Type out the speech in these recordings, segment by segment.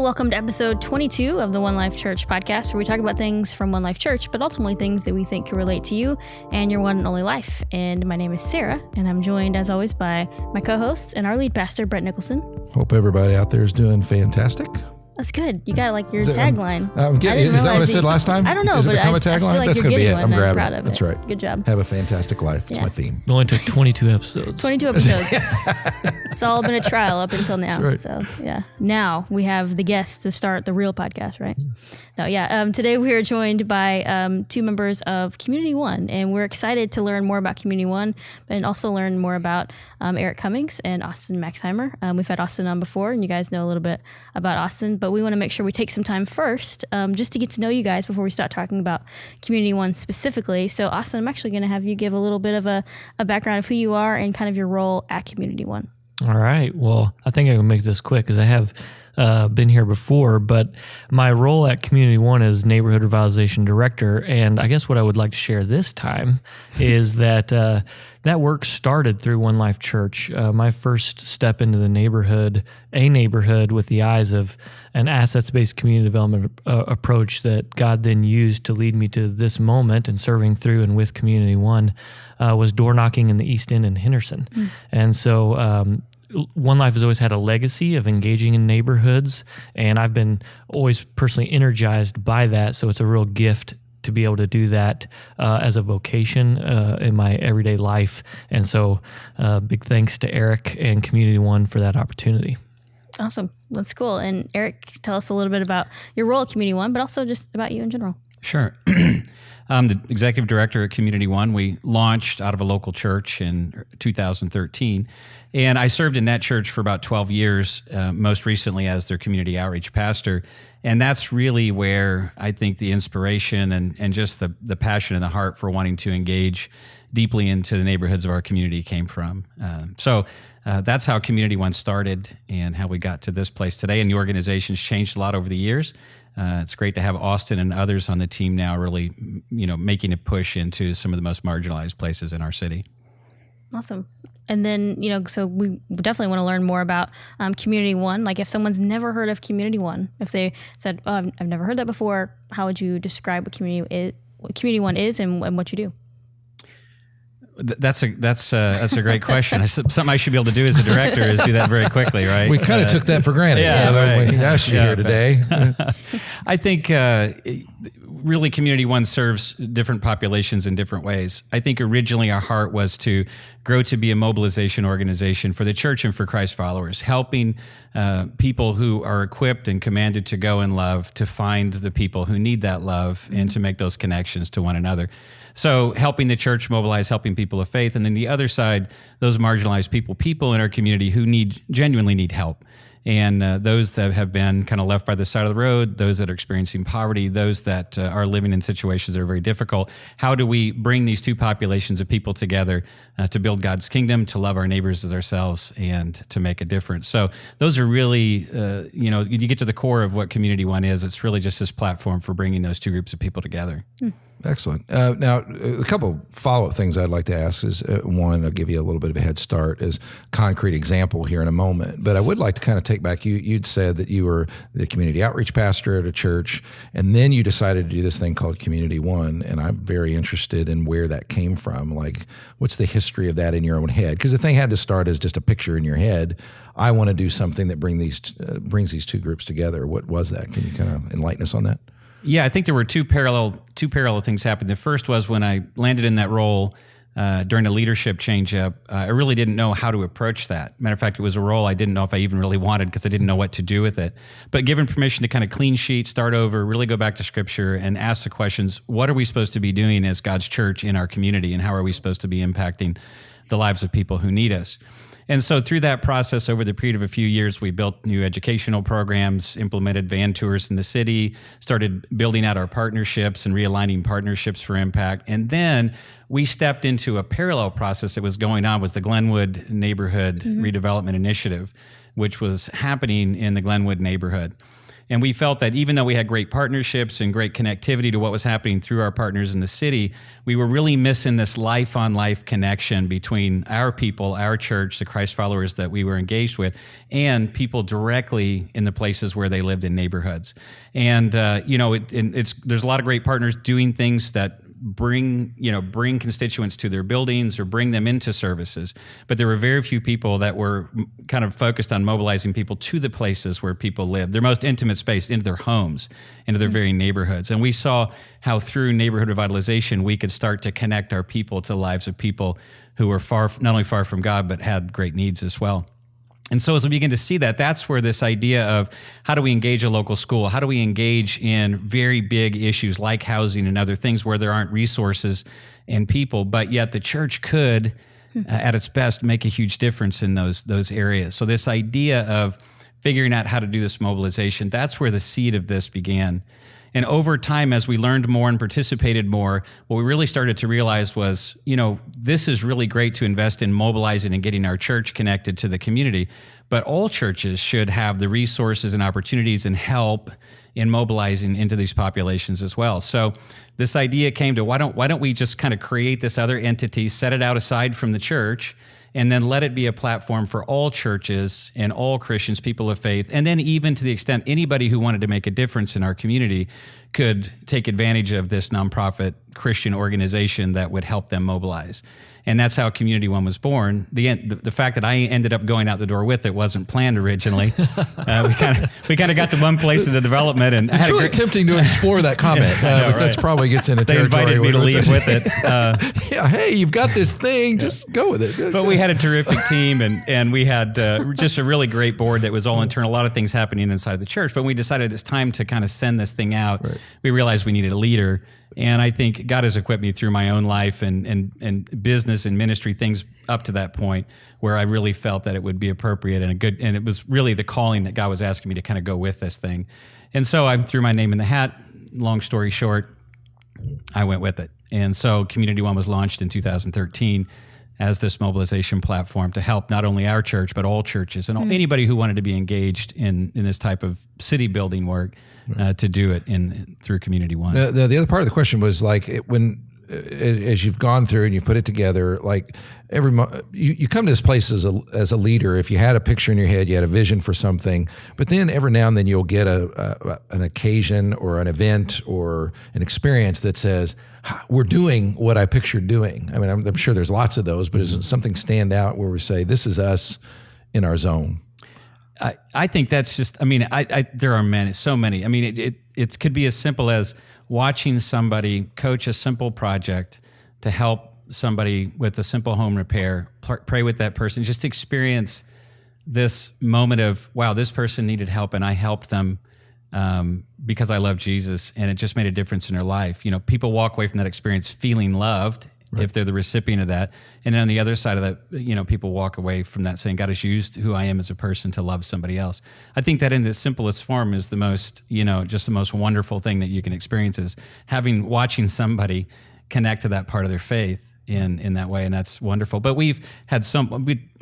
welcome to episode 22 of the One Life Church podcast, where we talk about things from One Life Church, but ultimately things that we think can relate to you and your one and only life. And my name is Sarah, and I'm joined, as always, by my co-host and our lead pastor, Brett Nicholson. Hope everybody out there is doing fantastic. That's good. You got your tagline. Is that what I said last time? I don't know, Does it but become a I tagline? feel like That's you're going to be it. getting I'm one. grabbing proud it. of That's it. right. Good job. Have a fantastic life. It's my theme. It only took 22 episodes. 22 episodes. It's all been a trial up until now. That's right. So, yeah. Now we have the guests to start the real podcast, right? No, yeah. Today we are joined by two members of Community One, and we're excited to learn more about Community One and also learn more about Eric Cummings and Austin Maxheimer. We've had Austin on before, and you guys know a little bit about Austin, but we want to make sure we take some time first just to get to know you guys before we start talking about Community One specifically. So, Austin, I'm actually going to have you give a little bit of a background of who you are and kind of your role at Community One. All right. Well, I think I can make this quick because I have been here before, but my role at Community One is Neighborhood Revitalization Director. And I guess what I would like to share this time is that that work started through One Life Church. My first step into the neighborhood with the eyes of an assets-based community development approach that God then used to lead me to this moment and serving through and with Community One was door knocking in the East End and Henderson. And so One Life has always had a legacy of engaging in neighborhoods, and I've been always personally energized by that. So it's a real gift to be able to do that as a vocation in my everyday life. And so big thanks to Eric and Community One for that opportunity. Awesome. That's cool. And Eric, tell us a little bit about your role at Community One, but also just about you in general. Sure. I'm the executive director at Community One. We launched out of a local church in 2013, and I served in that church for about 12 years, most recently as their community outreach pastor. And that's really where I think the inspiration and just the passion and the heart for wanting to engage deeply into the neighborhoods of our community came from. So that's how Community One started and how we got to this place today. And the organization's changed a lot over the years. It's great to have Austin and others on the team now really, making a push into some of the most marginalized places in our city. Awesome. And then, so we definitely want to learn more about Community One. Like if someone's never heard of Community One, if they said, oh, I've never heard that before, how would you describe what Community One is and what you do? That's a great question. Something I should be able to do as a director is do that very quickly, right? We kind of took that for granted. Right. We asked you here today. I think really Community One serves different populations in different ways. I think originally our heart was to grow to be a mobilization organization for the church and for Christ followers, helping people who are equipped and commanded to go in love to find the people who need that love and to make those connections to one another. So helping the church mobilize, helping people of faith. And then the other side, those marginalized people in our community who genuinely need help. And those that have been kind of left by the side of the road, those that are experiencing poverty, those that are living in situations that are very difficult. How do we bring these two populations of people together to build God's kingdom, to love our neighbors as ourselves, and to make a difference? So those are really, you get to the core of what Community One is. It's really just this platform for bringing those two groups of people together. Excellent. Now, a couple follow-up things I'd like to ask is, one, I'll give you a little bit of a head start as concrete example here in a moment, but I would like to kind of take back, you'd said that you were the community outreach pastor at a church, and then you decided to do this thing called Community One, and I'm very interested in where that came from. Like, what's the history of that in your own head? Because the thing had to start as just a picture in your head. I want to do something that brings these two groups together. What was that? Can you kind of enlighten us on that? Yeah, I think there were two parallel things happened. The first was when I landed in that role during a leadership change-up, I really didn't know how to approach that. Matter of fact, it was a role I didn't know if I even really wanted because I didn't know what to do with it. But given permission to kind of clean sheet, start over, really go back to Scripture and ask the questions, what are we supposed to be doing as God's church in our community, and how are we supposed to be impacting the lives of people who need us? And so through that process, over the period of a few years, we built new educational programs, implemented van tours in the city, started building out our partnerships and realigning partnerships for impact. And then we stepped into a parallel process that was going on, was the Glenwood Neighborhood Redevelopment Initiative, which was happening in the Glenwood neighborhood. And we felt that even though we had great partnerships and great connectivity to what was happening through our partners in the city, we were really missing this life-on-life connection between our people, our church, the Christ followers that we were engaged with, and people directly in the places where they lived in neighborhoods. And there's a lot of great partners doing things that bring constituents to their buildings or bring them into services. But there were very few people that were kind of focused on mobilizing people to the places where people live, their most intimate space, into their homes, into their very neighborhoods. And we saw how through neighborhood revitalization, we could start to connect our people to the lives of people who were not only far from God, but had great needs as well. And so as we begin to see that, that's where this idea of how do we engage a local school? How do we engage in very big issues like housing and other things where there aren't resources and people, but yet the church could, at its best, make a huge difference in those areas. So this idea of figuring out how to do this mobilization, that's where the seed of this began. And over time, as we learned more and participated more, what we really started to realize was, this is really great to invest in mobilizing and getting our church connected to the community, but all churches should have the resources and opportunities and help in mobilizing into these populations as well. So this idea came to, why don't we just kind of create this other entity, set it out aside from the church, and then let it be a platform for all churches and all Christians, people of faith, and then even to the extent anybody who wanted to make a difference in our community could take advantage of this nonprofit Christian organization that would help them mobilize. And that's how Community One was born. The fact that I ended up going out the door with it wasn't planned originally. We kind of got to one place in the development, and it's really tempting to explore that comment. But that's probably gets into territory. They invited me to leave with it. Yeah, hey, you've got this thing, just go with it. But we had a terrific team, and we had just a really great board that was all internal. A lot of things happening inside the church. But when we decided it's time to kind of send this thing out, we realized we needed a leader. And I think God has equipped me through my own life and business and ministry things up to that point where I really felt that it would be appropriate and it was really the calling that God was asking me to kind of go with this thing. And so I threw my name in the hat. Long story short, I went with it. And so Community One was launched in 2013 as this mobilization platform to help not only our church, but all churches and anybody who wanted to be engaged in this type of city building work to do it through Community One. The other part of the question was like as you've gone through and you put it together, like you come to this place as a leader. If you had a picture in your head, you had a vision for something, but then every now and then you'll get an occasion or an event or an experience that says, we're doing what I pictured doing. I mean, I'm sure there's lots of those, but does something stand out where we say, this is us in our zone? I think that's just, there are so many. I mean, it could be as simple as watching somebody coach a simple project to help somebody with a simple home repair, pray with that person, just experience this moment of, wow, this person needed help and I helped them because I love Jesus and it just made a difference in their life. People walk away from that experience feeling loved if they're the recipient of that. And on the other side of that, people walk away from that saying, God has used who I am as a person to love somebody else. I think that in the simplest form is the most, just the most wonderful thing that you can experience is watching somebody connect to that part of their faith in that way. And that's wonderful. But we've had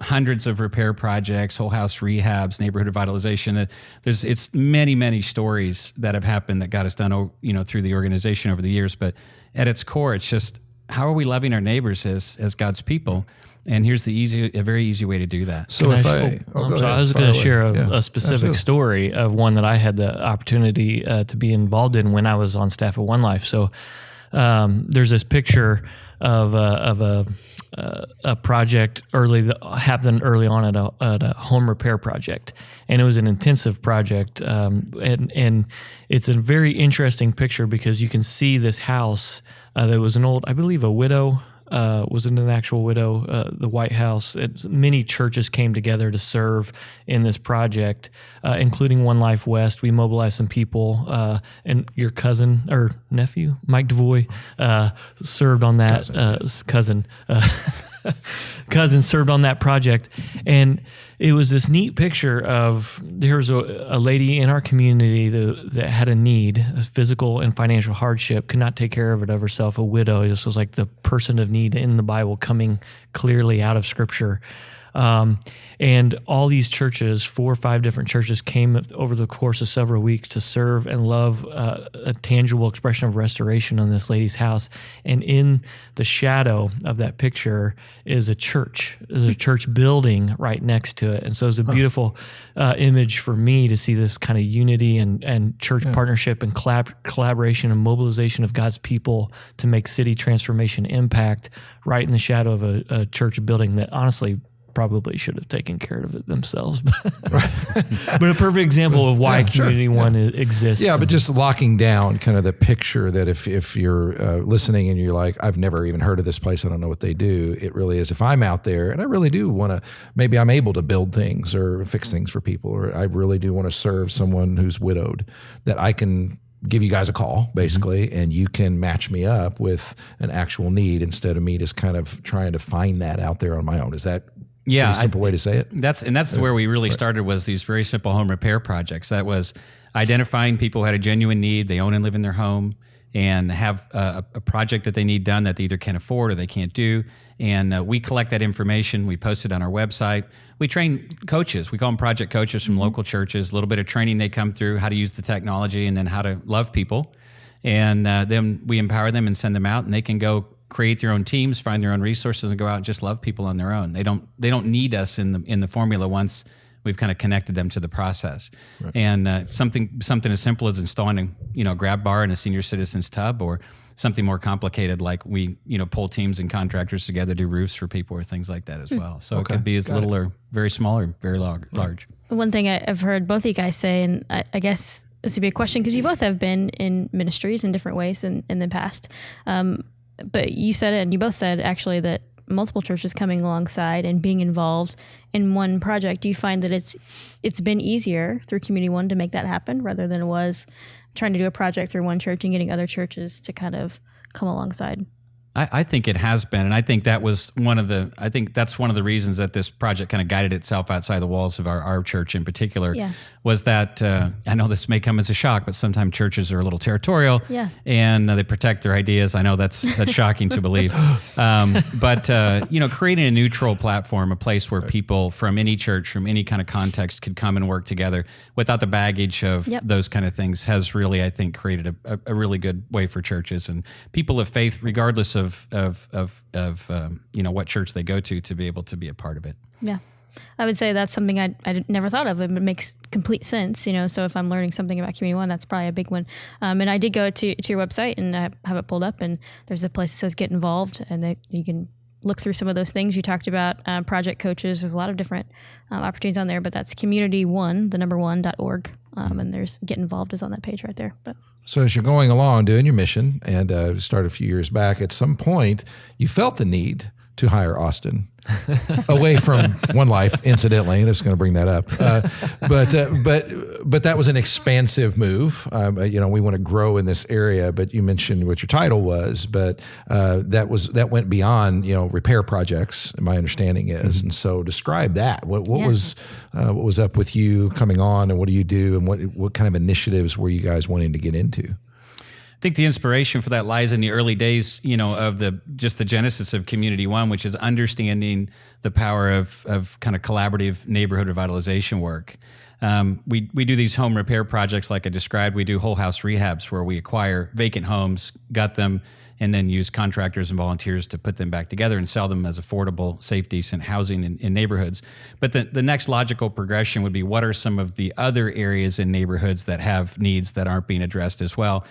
hundreds of repair projects, whole house rehabs, neighborhood revitalization. It's many, many stories that have happened that God has done, through the organization over the years. But at its core, it's just, how are we loving our neighbors as God's people? And here's a very easy way to do that. So I was going to share a specific story of one that I had the opportunity to be involved in when I was on staff at One Life. So there's this picture of a project that happened early on at a home repair project, and it was an intensive project. And it's a very interesting picture because you can see this house. There was I believe a widow, wasn't an actual widow, the White House. Many churches came together to serve in this project, including One Life West. We mobilized some people, and your cousin or nephew, Mike DeVoy, served on that. Cousin served on that project. And it was this neat picture of there's a lady in our community that had a need, a physical and financial hardship, could not take care of it of herself, a widow. This was like the person of need in the Bible coming clearly out of Scripture. And all these churches, 4 or 5 different churches, came over the course of several weeks to serve and love a tangible expression of restoration on this lady's house. And in the shadow of that picture is a church. There's a church building right next to it. And so it's a beautiful image for me to see this kind of unity and church partnership and collaboration and mobilization of God's people to make city transformation impact right in the shadow of a church building that honestly probably should have taken care of it themselves. But a perfect example of why Community One exists. Yeah, but just locking down kind of the picture that if you're listening and you're like, I've never even heard of this place, I don't know what they do. It really is, if I'm out there and I really do want to, maybe I'm able to build things or fix things for people, or I really do want to serve someone who's widowed, that I can give you guys a call, basically, and you can match me up with an actual need instead of me just kind of trying to find that out there on my own. Is that a simple way to say it? That's where we really started, was these very simple home repair projects. That was identifying people who had a genuine need, they own and live in their home, and have a project that they need done that they either can't afford or they can't do. And we collect that information. We post it on our website. We train coaches. We call them project coaches from local churches. A little bit of training they come through, how to use the technology, and then how to love people. And then we empower them and send them out, and they can go create their own teams, find their own resources, and go out and just love people on their own. They don't need us in the formula once we've kind of connected them to the process. Right. And something as simple as installing a grab bar in a senior citizen's tub, or something more complicated like we pull teams and contractors together, do roofs for people or things like that as well. So it could be as little or very small or very large. One thing I've heard both of you guys say, and I guess this would be a question because you both have been in ministries in different ways in the past. But you said it, and you both said actually that multiple churches coming alongside and being involved in one project. Do you find that it's been easier through Community One to make that happen rather than it was trying to do a project through one church and getting other churches to kind of come alongside? I think it has been, and I think that's one of the reasons that this project kind of guided itself outside the walls of our church in particular, was that, I know this may come as a shock, but sometimes churches are a little territorial, and they protect their ideas. I know that's shocking to believe. But creating a neutral platform, a place where people from any church, from any kind of context could come and work together without the baggage of those kind of things, has really, I think, created a really good way for churches and people of faith, regardless of what church they go to be able to be a part of it. Yeah. I would say that's something I never thought of. It makes complete sense, so if I'm learning something about Community One, that's probably a big one. And I did go to your website and I have it pulled up, and there's a place that says get involved, and you can look through some of those things you talked about. Project coaches, there's a lot of different opportunities on there, but that's community1.org. And there's get involved is on that page right there. But so as you're going along doing your mission, and started a few years back, at some point you felt the need to hire Austin away from One Life, incidentally. I'm just going to bring that up. But that was an expansive move. We want to grow in this area, but you mentioned what your title was, but that went beyond, repair projects, my understanding is. And so describe that. What was up with you coming on, and what do you do, and what kind of initiatives were you guys wanting to get into? I think the inspiration for that lies in the early days, of the genesis of Community One, which is understanding the power of kind of collaborative neighborhood revitalization work. We do these home repair projects like I described. We do whole house rehabs where we acquire vacant homes, gut them, and then use contractors and volunteers to put them back together and sell them as affordable, safe, decent housing in neighborhoods. But the next logical progression would be, what are some of the other areas in neighborhoods that have needs that aren't being addressed as well?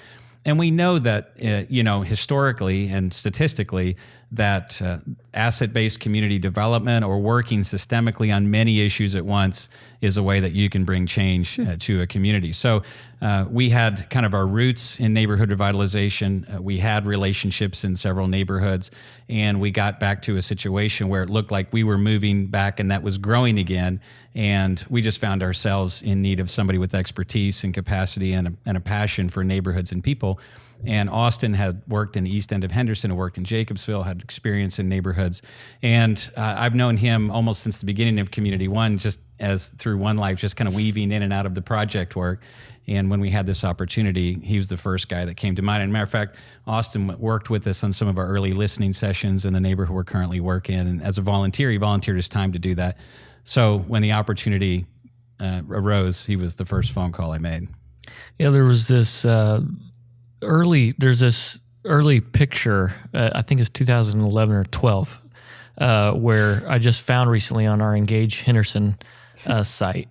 And we know that, historically and statistically, that asset-based community development or working systemically on many issues at once is a way that you can bring change to a community. So we had kind of our roots in neighborhood revitalization. We had relationships in several neighborhoods, and we got back to a situation where it looked like we were moving back and that was growing again. And we just found ourselves in need of somebody with expertise and capacity and a passion for neighborhoods and people. And Austin had worked in the east end of Henderson, and worked in Jacobsville, had experience in neighborhoods. And I've known him almost since the beginning of Community One, just as through One Life, just kind of weaving in and out of the project work. And when we had this opportunity, he was the first guy that came to mind. And matter of fact, Austin worked with us on some of our early listening sessions in the neighborhood we're currently working in. And as a volunteer, he volunteered his time to do that. So when the opportunity arose, he was the first phone call I made. Yeah, there was this early picture, I think it's 2011 or 12, where I just found recently on our Engage Henderson site.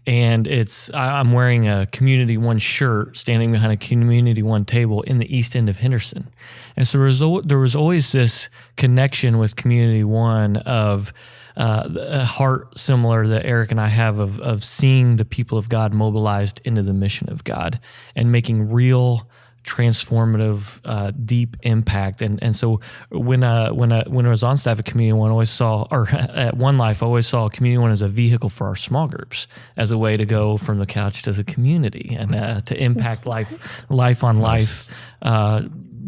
And I'm wearing a Community One shirt, standing behind a Community One table in the east end of Henderson. And so there was always this connection with Community One of a heart similar that Eric and I have of seeing the people of God mobilized into the mission of God and making real transformative, deep impact. And so when I was on staff at Community One, at One Life, I always saw Community One as a vehicle for our small groups, as a way to go from the couch to the community and to impact life on life,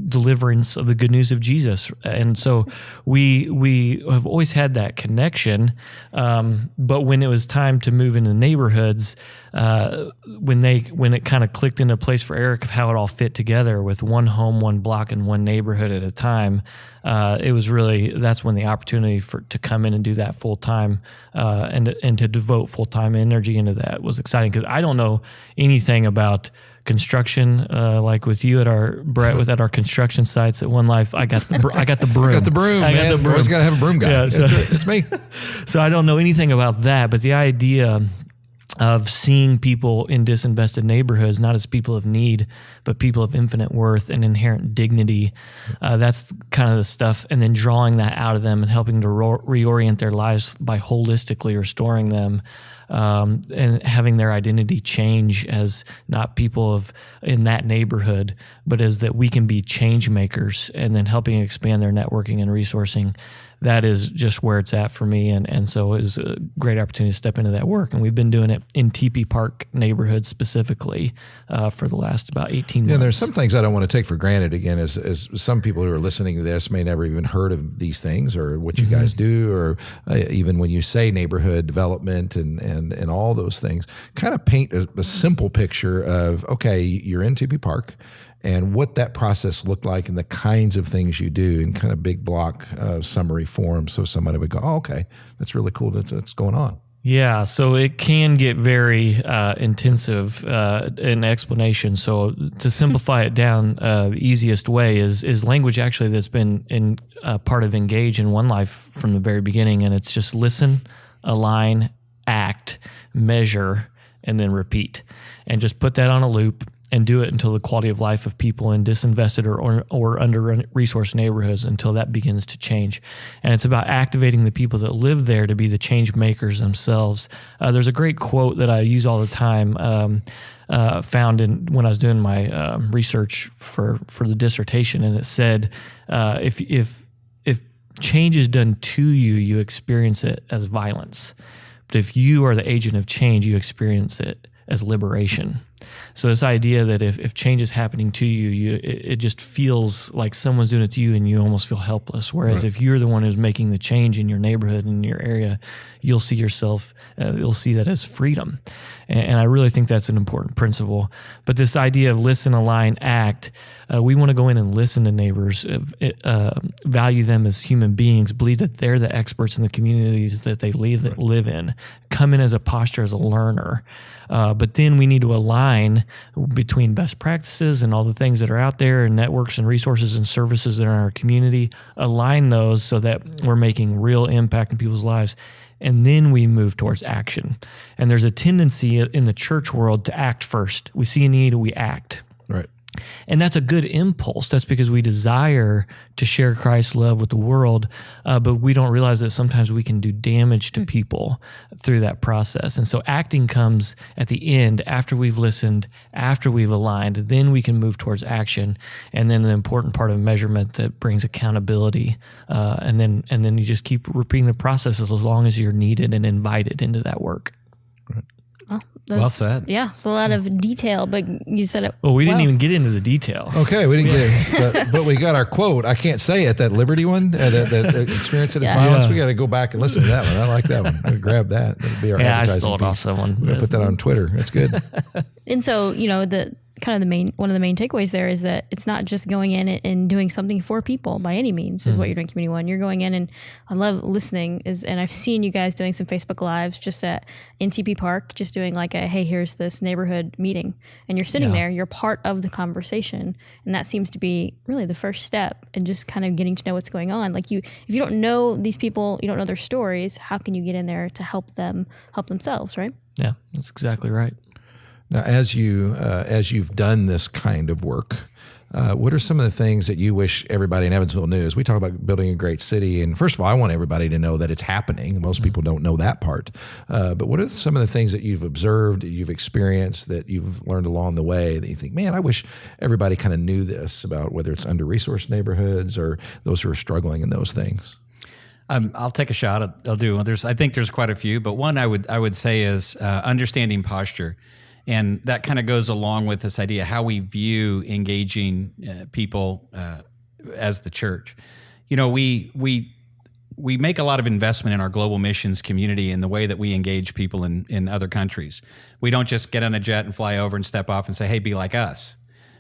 deliverance of the good news of Jesus. And so we have always had that connection. But when it was time to move into neighborhoods, when it kind of clicked into place for Eric of how it all fit together with one home, one block, and one neighborhood at a time, that's when the opportunity to come in and do that full time, and to devote full time energy into that was exciting, because I don't know anything about construction, like with you at our construction sites at One Life. I got the broom. I got the broom. Always got to have a broom guy. Yeah, so, it's me. So I don't know anything about that, but the idea of seeing people in disinvested neighborhoods, not as people of need, but people of infinite worth and inherent dignity. That's kind of the stuff. And then drawing that out of them and helping to reorient their lives by holistically restoring them, and having their identity change as not people in that neighborhood, but as that we can be change makers, and then helping expand their networking and resourcing. That is just where it's at for me. And so it was a great opportunity to step into that work. And we've been doing it in TP Park neighborhoods specifically for the last about 18 months. Yeah, there's some things I don't want to take for granted. Again, as some people who are listening to this may never even heard of these things or what you guys do, or even when you say neighborhood development and all those things, kind of paint a simple picture of, okay, you're in TP Park, and what that process looked like and the kinds of things you do in kind of big block summary form, so somebody would go, oh, okay, that's really cool, that's going on. Yeah, so it can get very intensive in explanation. So to simplify it down, the easiest way is language actually that's been in part of Engage in One Life from the very beginning, and it's just listen, align, act, measure, and then repeat. And just put that on a loop and do it until the quality of life of people in disinvested or under-resourced neighborhoods, until that begins to change. And it's about activating the people that live there to be the change makers themselves. There's a great quote that I use all the time, found when I was doing my research for the dissertation, and it said, if change is done to you, you experience it as violence. But if you are the agent of change, you experience it as liberation. So this idea that if change is happening to you, it just feels like someone's doing it to you and you almost feel helpless. Whereas if you're the one who's making the change in your neighborhood, in your area, you'll see yourself, you'll see that as freedom. And I really think that's an important principle. But this idea of listen, align, act, we want to go in and listen to neighbors, value them as human beings, believe that they're the experts in the communities that they live in, come in as a posture as a learner. But then we need to align between best practices and all the things that are out there, and networks and resources and services that are in our community, align those so that we're making real impact in people's lives. And then we move towards action. And there's a tendency in the church world to act first. We see a need, we act. Right. And that's a good impulse. That's because we desire to share Christ's love with the world, but we don't realize that sometimes we can do damage to people through that process. And so acting comes at the end, after we've listened, after we've aligned, then we can move towards action. And then the important part of measurement that brings accountability. And then you just keep repeating the process as long as you're needed and invited into that work. Right. Well, Well said. Yeah, it's a lot of detail, but you said it. Well, we didn't even get into the detail. Okay, we didn't get it, but we got our quote. I can't say it, that Liberty one, that experience it in violence. We got to go back and listen to that one. I like that one. I'm gonna grab that. That'll be our advertising I stole it off someone. We're gonna put that on Twitter. That's good. And so, one of the main takeaways there is that it's not just going in and doing something for people by any means is what you're doing Community One. You're going in, and I love listening and I've seen you guys doing some Facebook Lives just in TP Park, just doing like hey, here's this neighborhood meeting, and you're sitting there, you're part of the conversation. And that seems to be really the first step in just kind of getting to know what's going on. Like if you don't know these people, you don't know their stories, how can you get in there to help them help themselves, right? Yeah, that's exactly right. Now, as you've done this kind of work, what are some of the things that you wish everybody in Evansville knew? As we talk about building a great city, and first of all, I want everybody to know that it's happening. Most people don't know that part. But what are some of the things that you've observed, you've experienced, that you've learned along the way that you think, man, I wish everybody kind of knew this about whether it's under-resourced neighborhoods or those who are struggling in those things? I'll take a shot. I'll do. I think there's quite a few, but one I would say is understanding posture. And that kind of goes along with this idea how we view engaging people as the church. We make a lot of investment in our global missions community in the way that we engage people in other countries. We don't just get on a jet and fly over and step off and say, hey, be like us.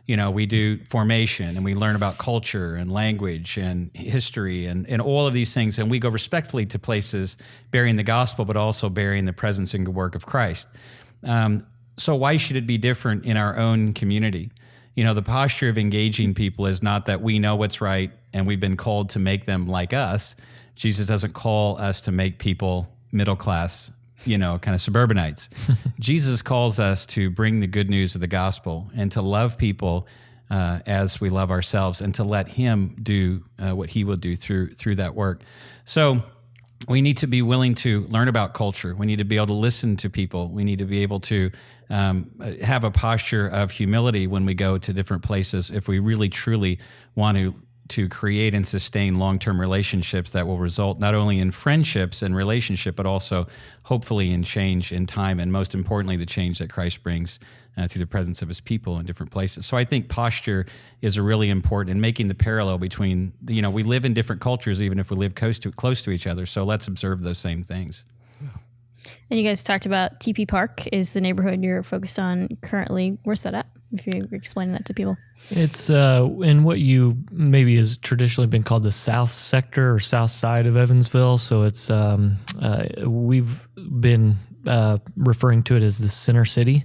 We do formation, and we learn about culture and language and history and all of these things. And we go respectfully to places bearing the gospel, but also bearing the presence and work of Christ. So why should it be different in our own community? The posture of engaging people is not that we know what's right and we've been called to make them like us. Jesus doesn't call us to make people middle class, kind of suburbanites. Jesus calls us to bring the good news of the gospel and to love people as we love ourselves, and to let him do what he will do through that work. So we need to be willing to learn about culture. We need to be able to listen to people. We need to be able to have a posture of humility when we go to different places if we really, truly want to create and sustain long-term relationships that will result not only in friendships and relationship, but also hopefully in change in time, and most importantly, the change that Christ brings through the presence of his people in different places. So I think posture is really important in making the parallel between, we live in different cultures even if we live close to each other. So let's observe those same things. And you guys talked about TP Park is the neighborhood you're focused on currently. Where's that at? If you're explaining that to people. It's in what you maybe has traditionally been called the south sector or south side of Evansville. So it's we've been referring to it as the center city.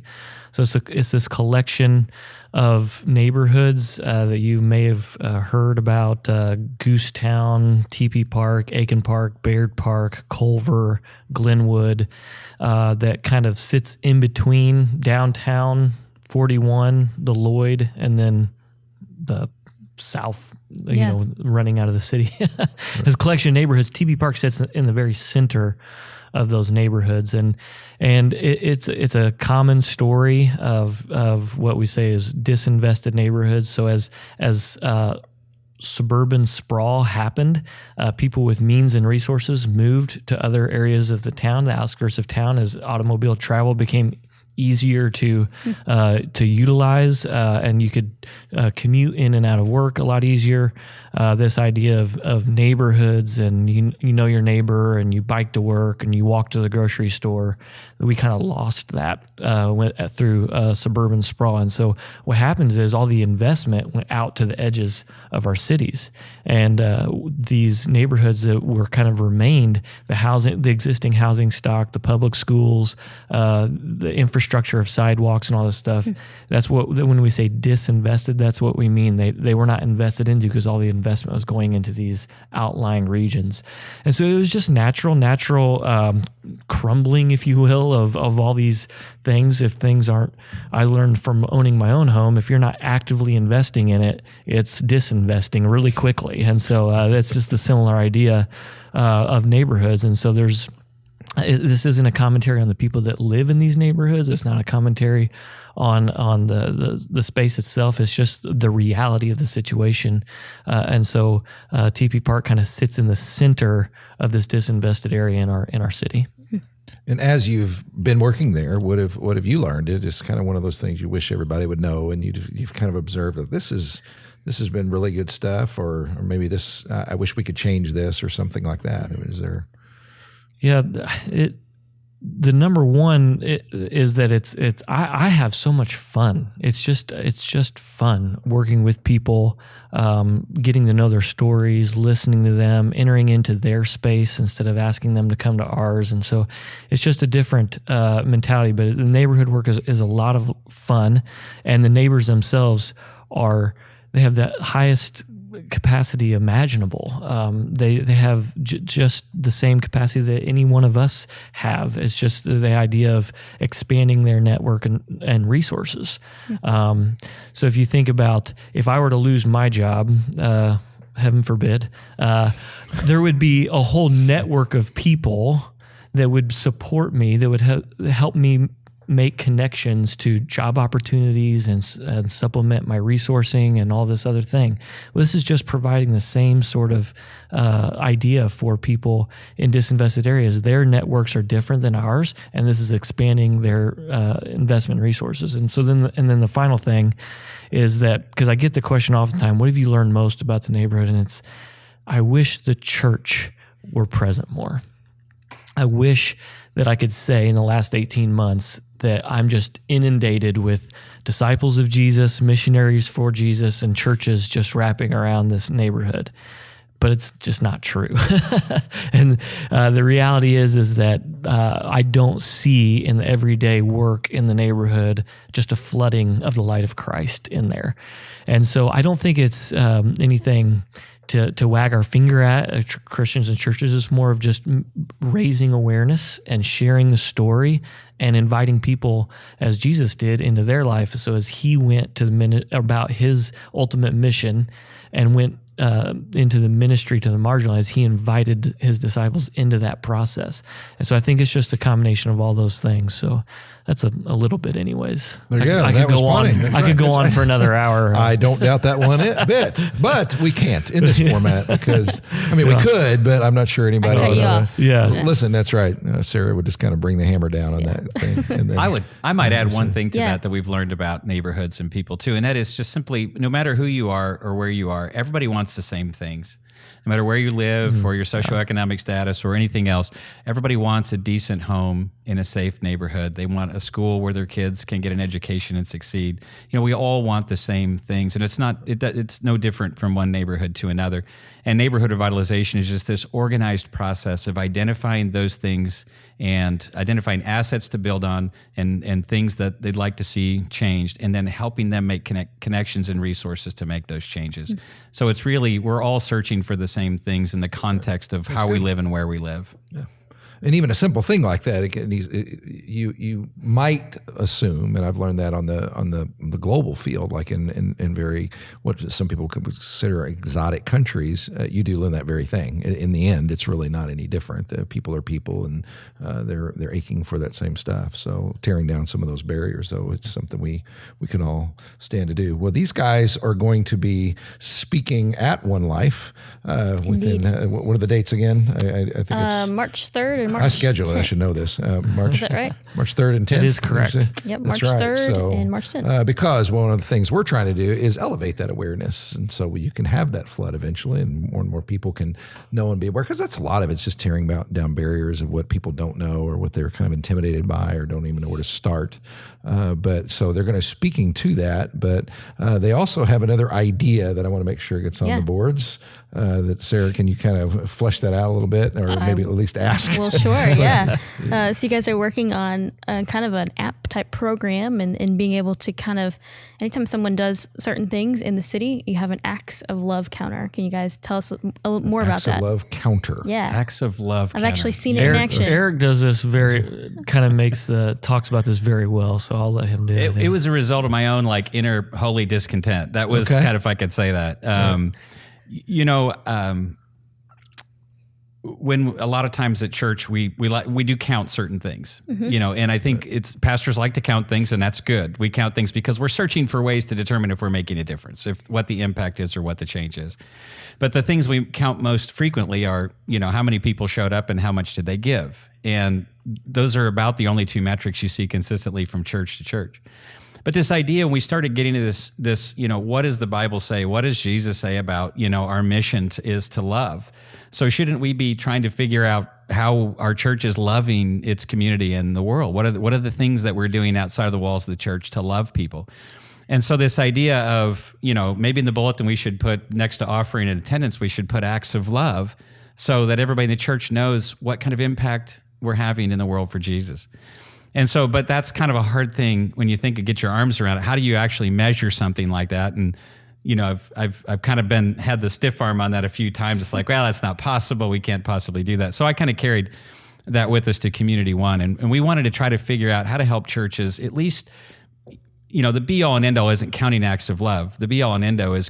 So it's this collection of neighborhoods that you may have heard about: Goosetown, TP Park, Aiken Park, Baird Park, Culver, Glenwood, that kind of sits in between downtown 41, the Lloyd, and then the south, running out of the city. This collection of neighborhoods, TP Park sits in the very center of those neighborhoods, and it's a common story of what we say is disinvested neighborhoods. So as suburban sprawl happened, people with means and resources moved to other areas of the town, the outskirts of town, as automobile travel became easier to utilize, and you could commute in and out of work a lot easier. This idea of neighborhoods, and you know your neighbor, and you bike to work, and you walk to the grocery store. We kind of lost that through suburban sprawl. And so what happens is all the investment went out to the edges of our cities, and these neighborhoods that were kind of remained, the existing housing stock, the public schools, the infrastructure of sidewalks and all this stuff. That's what, when we say disinvested, that's what we mean. They were not invested into, because all the investment was going into these outlying regions. And so it was just natural crumbling, if you will, of all these things. If things aren't, I learned from owning my own home, if you're not actively investing in it, it's disinvesting really quickly. And so that's just a similar idea of neighborhoods. And so this isn't a commentary on the people that live in these neighborhoods. It's not a commentary on the space itself. It's just the reality of the situation. And so TP Park kind of sits in the center of this disinvested area in our city. And as you've been working there, what have you learned? It is kind of one of those things you wish everybody would know, and you've kind of observed that this has been really good stuff, or maybe this I wish we could change this or something like that. I mean, is there? Yeah, the number one is that I have so much fun. It's just fun working with people, getting to know their stories, listening to them, entering into their space instead of asking them to come to ours. And so it's just a different mentality. But the neighborhood work is a lot of fun, and the neighbors themselves they have the highest capacity imaginable. They have just the same capacity that any one of us have. It's just the idea of expanding their network and resources. So if you think about, if I were to lose my job, heaven forbid, there would be a whole network of people that would support me, that would help me make connections to job opportunities and supplement my resourcing and all this other thing. Well, this is just providing the same sort of idea for people in disinvested areas. Their networks are different than ours, and this is expanding their investment resources. And so then the final thing is that, because I get the question all the time, what have you learned most about the neighborhood? And it's, I wish the church were present more. I wish that I could say in the last 18 months that I'm just inundated with disciples of Jesus, missionaries for Jesus, and churches just wrapping around this neighborhood. But it's just not true. And the reality is that I don't see in the everyday work in the neighborhood just a flooding of the light of Christ in there. And so I don't think it's anything to wag our finger at Christians and churches. Is more of just raising awareness and sharing the story and inviting people, as Jesus did, into their life. So as he went about his ultimate mission and went into the ministry to the marginalized, he invited his disciples into that process. And so I think it's just a combination of all those things. So that's a little bit anyways. There you go. I could go on. I could go on for another hour. I don't doubt that one bit, but we can't in this format because, I mean, we could, but I'm not sure anybody cut would. you off. Yeah. Listen, that's right. Sarah would just kind of bring the hammer down on that thing. And then, I might add one thing to that we've learned about neighborhoods and people too, and that is just simply, no matter who you are or where you are, everybody wants the same things. No matter where you live or your socioeconomic status or anything else, everybody wants a decent home in a safe neighborhood. They want a school where their kids can get an education and succeed. You know, we all want the same things, and it's no different from one neighborhood to another. And neighborhood revitalization is just this organized process of identifying those things and identifying assets to build on and things that they'd like to see changed, and then helping them make connections and resources to make those changes. Mm-hmm. So it's really, we're all searching for the same things in the context of how we live and where we live. Yeah. And even a simple thing like that, you might assume, and I've learned that on the global field, like in very what some people could consider exotic countries, you do learn that very thing. In the end, it's really not any different. People are people, and they're aching for that same stuff. So tearing down some of those barriers, though, it's something we can all stand to do. Well, these guys are going to be speaking at One Life within what are the dates again? I think it's March 3rd and March I scheduled it. I should know this. March, is that right? March 3rd and 10th. It is correct. Yep, March 3rd and March 10th. Because one of the things we're trying to do is elevate that awareness. And so you can have that flood eventually, and more people can know and be aware. Because that's a lot of it's just tearing down barriers of what people don't know or what they're kind of intimidated by or don't even know where to start. But so they're going to speaking to that. But they also have another idea that I want to make sure gets on the boards. That Sarah, can you kind of flesh that out a little bit, or maybe at least ask? Well, sure, yeah. So you guys are working on kind of an app type program, and being able to kind of, anytime someone does certain things in the city, you have an acts of love counter. Can you guys tell us a little more about that? Acts of love counter. Yeah, acts of love. I've actually seen it in action. Eric does this talks about this very well. So I'll let him do it. It was a result of my own inner holy discontent. That was kind of, if I could say that. When a lot of times at church we do count certain things, and I think pastors like to count things, and that's good. We count things because we're searching for ways to determine if we're making a difference, if what the impact is or what the change is. But the things we count most frequently are, how many people showed up and how much did they give. And those are about the only two metrics you see consistently from church to church. But this idea, when we started getting to this, what does the Bible say? What does Jesus say about, our mission is to love? So shouldn't we be trying to figure out how our church is loving its community and the world? What are the things that we're doing outside of the walls of the church to love people? And so this idea of, maybe in the bulletin we should put next to offering and attendance, we should put acts of love so that everybody in the church knows what kind of impact we're having in the world for Jesus. And so, but that's kind of a hard thing when you think of get your arms around it. How do you actually measure something like that? And, I've kind of had the stiff arm on that a few times. It's like, well, that's not possible. We can't possibly do that. So I kind of carried that with us to Community One. And we wanted to try to figure out how to help churches, at least, the be-all and end-all isn't counting acts of love. The be-all and end-all is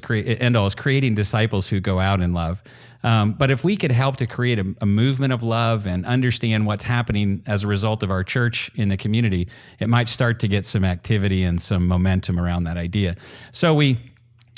creating disciples who go out in love. But if we could help to create a movement of love and understand what's happening as a result of our church in the community, it might start to get some activity and some momentum around that idea. So we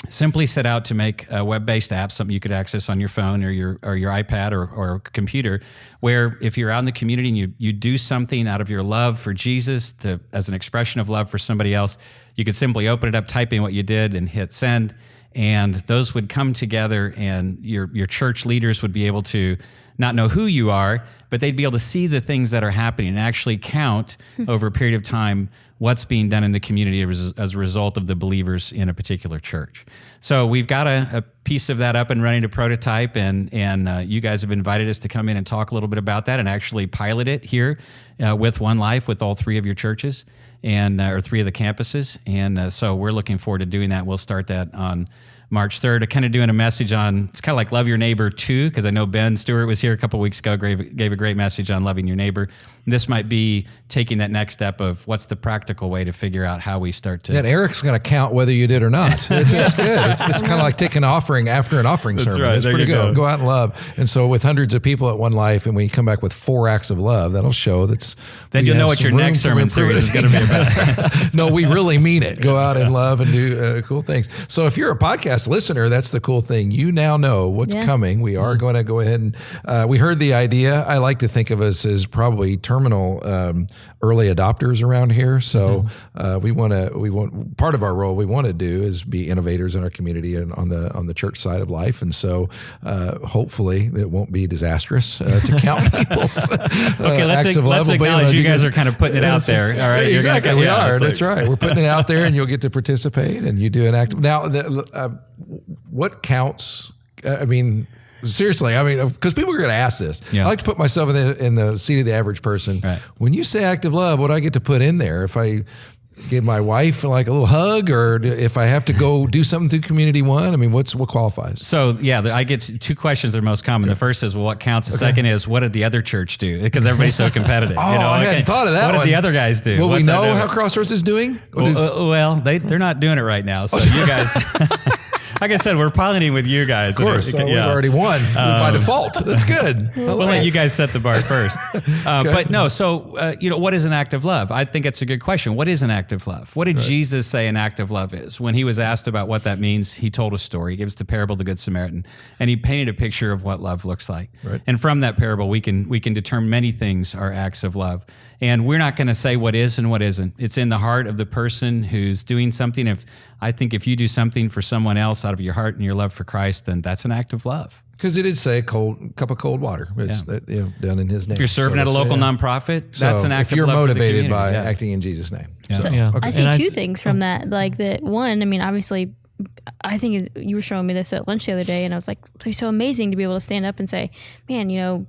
simply set out to make a web-based app, something you could access on your phone or your iPad or computer, where if you're out in the community and you do something out of your love for Jesus as an expression of love for somebody else, you could simply open it up, type in what you did, and hit send. And those would come together, and your church leaders would be able to not know who you are, but they'd be able to see the things that are happening and actually count over a period of time what's being done in the community as a result of the believers in a particular church. So we've got a piece of that up and running to prototype, and you guys have invited us to come in and talk a little bit about that and actually pilot it here with One Life with all three of your churches or three of the campuses. And so we're looking forward to doing that. We'll start that on March 3rd, kind of doing a message on, it's kind of like Love Your Neighbor too, because I know Ben Stewart was here a couple of weeks ago, gave a great message on loving your neighbor. And this might be taking that next step of what's the practical way to figure out how we start to... Yeah, Eric's going to count whether you did or not. It's good. It's kind of like taking an offering after an offering sermon. Right. It's pretty good. Go out and love. And so with hundreds of people at One Life, and when you come back with 4 acts of love, that'll show that's... Then you'll know what your next sermon series is going to be about. No, we really mean it. Go out and love and do cool things. So if you're a podcast listener, that's the cool thing. You now know what's coming. We are going to go ahead and we heard the idea. I like to think of us as probably terminal early adopters around here. So we want part of our role we want to do is be innovators in our community and on the church side of life. And so hopefully it won't be disastrous to count people's acts of love. Let's acknowledge you guys are kind of putting it out there. All right, exactly. We are. That's right. We're putting it out there, and you'll get to participate, and you do an act. Now, what counts? I mean, seriously, because people are going to ask this. Yeah. I like to put myself in the seat of the average person. Right. When you say act of love, what do I get to put in there? If I give my wife like a little hug, or if I have to go do something through Community One, I mean, what qualifies? So I get 2 questions that are most common. The first is, well, what counts? The second is, what did the other church do? Because everybody's so competitive. I hadn't thought of that. What did the other guys do? Well, we know how Crossroads is doing. They're not doing it right now. So you guys. Like I said, we're piloting with you guys. Of course, so we've already won by default. That's good. We'll let you guys set the bar first. But no, so, what is an act of love? I think it's a good question. What is an act of love? What did Jesus say an act of love is? When he was asked about what that means, he told a story. He gives the parable of the Good Samaritan, and he painted a picture of what love looks like. Right. And from that parable, we can determine many things are acts of love. And we're not going to say what is and what isn't. It's in the heart of the person who's doing something. I think if you do something for someone else out of your heart and your love for Christ, then that's an act of love. Because it did say a cup of cold water. It's done in His name. If you're serving at a local nonprofit, that's an act of love. If you're motivated by acting in Jesus' name. Yeah. So, okay. I see 2 things from that. Like that one, obviously, I think you were showing me this at lunch the other day, and I was like, it's so amazing to be able to stand up and say, man, I don't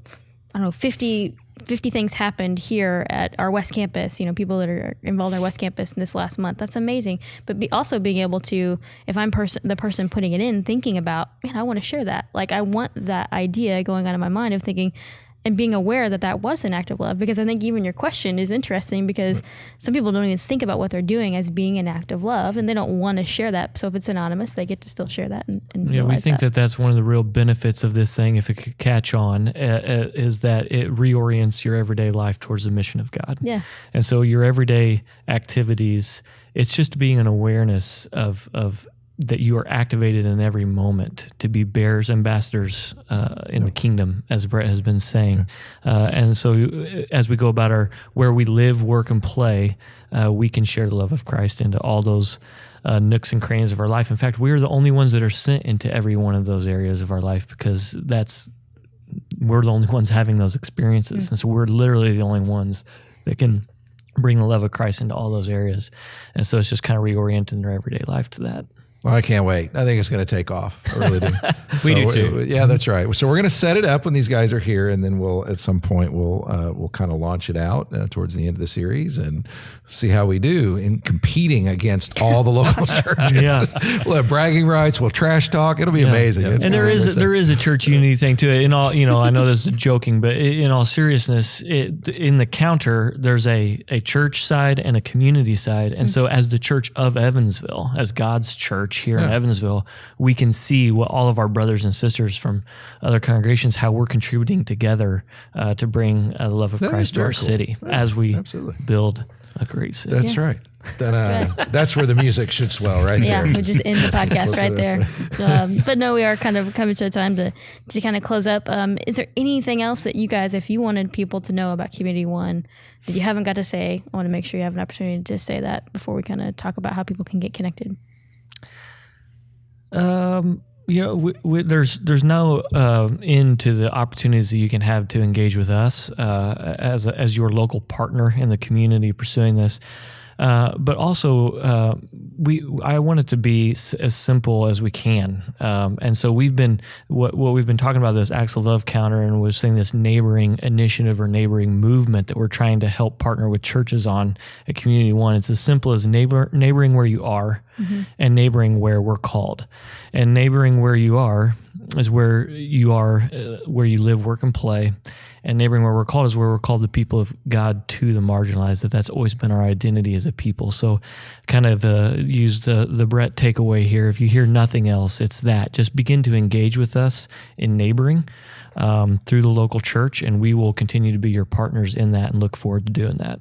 know, 50 things happened here at our West Campus, people that are involved in our West Campus in this last month. That's amazing. But also being able to, if I'm the person putting it in, thinking about, man, I want to share that. Like, I want that idea going on in my mind of thinking and being aware that was an act of love. Because I think even your question is interesting, because some people don't even think about what they're doing as being an act of love, and they don't want to share that. So if it's anonymous, they get to still share that. And we think that's one of the real benefits of this thing, if it could catch on, is that it reorients your everyday life towards the mission of God. Yeah. And so your everyday activities, it's just being an awareness of that you are activated in every moment to be bearers, ambassadors in the kingdom, as Brett has been saying. And so as we go about where we live, work, and play, we can share the love of Christ into all those nooks and crannies of our life. In fact, we're the only ones that are sent into every one of those areas of our life, because we're the only ones having those experiences. And so we're literally the only ones that can bring the love of Christ into all those areas. And so it's just kind of reorienting their everyday life to that. Well, I can't wait. I think it's going to take off. I really do. We do too. Yeah, that's right. So we're going to set it up when these guys are here, and then at some point we'll kind of launch it out towards the end of the series and see how we do in competing against all the local churches. Yeah. We'll have bragging rights. We'll trash talk. It'll be amazing. Yeah. And there is a church unity thing to it. In all, I know this is joking, but in all seriousness, in the counter, there's a church side and a community side. And so as the church of Evansville, as God's church here in Evansville, we can see what all of our brothers and sisters from other congregations, how we're contributing together to bring the love of Christ to our city as we build a great city. That's right. That's where the music should swell right there. Yeah, we just end the podcast right there. But no, we are kind of coming to a time to kind of close up. Is there anything else that you guys, if you wanted people to know about Community One that you haven't got to say, I want to make sure you have an opportunity to say that before we kind of talk about how people can get connected. There's no end to the opportunities that you can have to engage with us as your local partner in the community pursuing this. But also, I want it to be as simple as we can. And so we've been, what we've been talking about, this Acts of Love counter, and we're seeing this neighboring initiative or neighboring movement that we're trying to help partner with churches on at Community One. It's as simple as neighboring where you are and neighboring where we're called. And neighboring where you are is where you are, where you live, work, and play. And neighboring where we're called is where we're called the people of God to the marginalized. That's always been our identity as a people. So kind of use the Brett takeaway here. If you hear nothing else, it's that. Just begin to engage with us in neighboring through the local church, and we will continue to be your partners in that and look forward to doing that.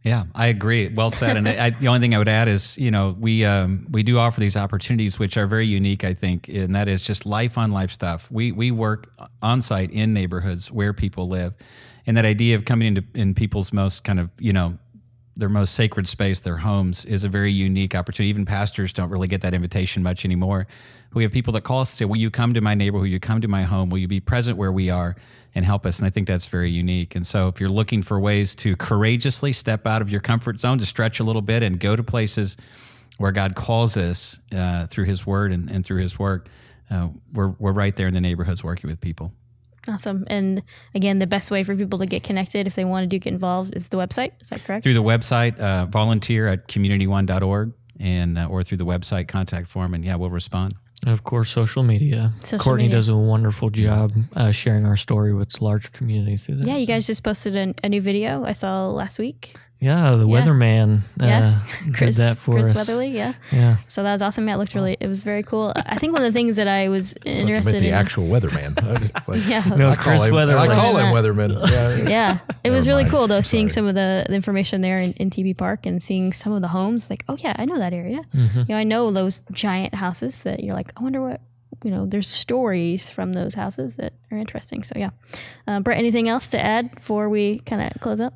Yeah, I agree. Well said. And the only thing I would add is, we do offer these opportunities, which are very unique, I think, and that is just life on life stuff. We work on site in neighborhoods where people live, and that idea of coming in people's most kind of, their most sacred space, their homes, is a very unique opportunity. Even pastors don't really get that invitation much anymore. We have people that call us and say, will you come to my neighborhood? Will you come to my home? Will you be present where we are and help us? And I think that's very unique. And so if you're looking for ways to courageously step out of your comfort zone, to stretch a little bit and go to places where God calls us through his word and through his work, we're right there in the neighborhoods working with people. Awesome. And again, the best way for people to get connected if they want to get involved is the website. Is that correct? Through the website, volunteer at community1.org, and or through the website contact form, and we'll respond. And of course, social media. Courtney does a wonderful job sharing our story with large community through that. Yeah, you guys just posted a new video I saw last week. Yeah, the weatherman did that for us. Chris Weatherly, yeah. So that was awesome. Yeah, it was very cool. I think one of the things that I was interested in. The actual weatherman. Chris Weatherly. I call him weatherman. Yeah. It was really cool, though, seeing some of the information there in TB Park and seeing some of the homes. Like, oh, yeah, I know that area. I know those giant houses that you're like, I wonder what, there's stories from those houses that are interesting. So, yeah. Brett, anything else to add before we kind of close up?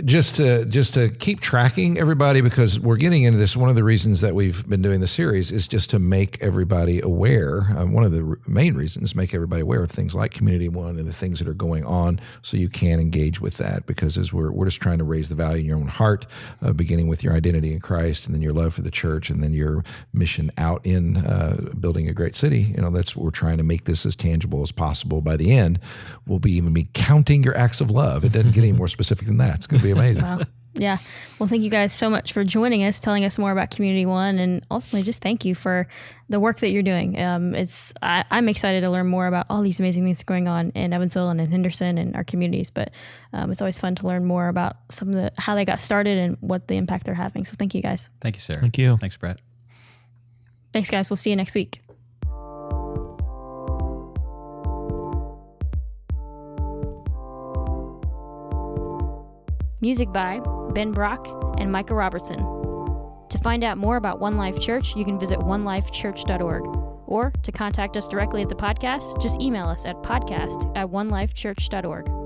Just to keep tracking everybody, because we're getting into this. One of the reasons that we've been doing the series is just to make everybody aware. One of the main reasons, make everybody aware of things like Community One and the things that are going on, so you can engage with that. Because as we're just trying to raise the value in your own heart, beginning with your identity in Christ, and then your love for the church, and then your mission out in building a great city. That's what we're trying to make this as tangible as possible. By the end, we'll even be counting your acts of love. It doesn't get any more specific than that. It's going to be amazing. Wow. Yeah. Well, thank you guys so much for joining us, telling us more about Community One, and ultimately just thank you for the work that you're doing. I'm excited to learn more about all these amazing things going on in Evansville and in Henderson and our communities, but it's always fun to learn more about how they got started and what the impact they're having. So thank you guys. Thank you, Sarah. Thank you. Thanks, Brett. Thanks, guys. We'll see you next week. Music by Ben Brock and Micah Robertson. To find out more about One Life Church, you can visit onelifechurch.org. Or to contact us directly at the podcast, just email us at podcast@onelifechurch.org.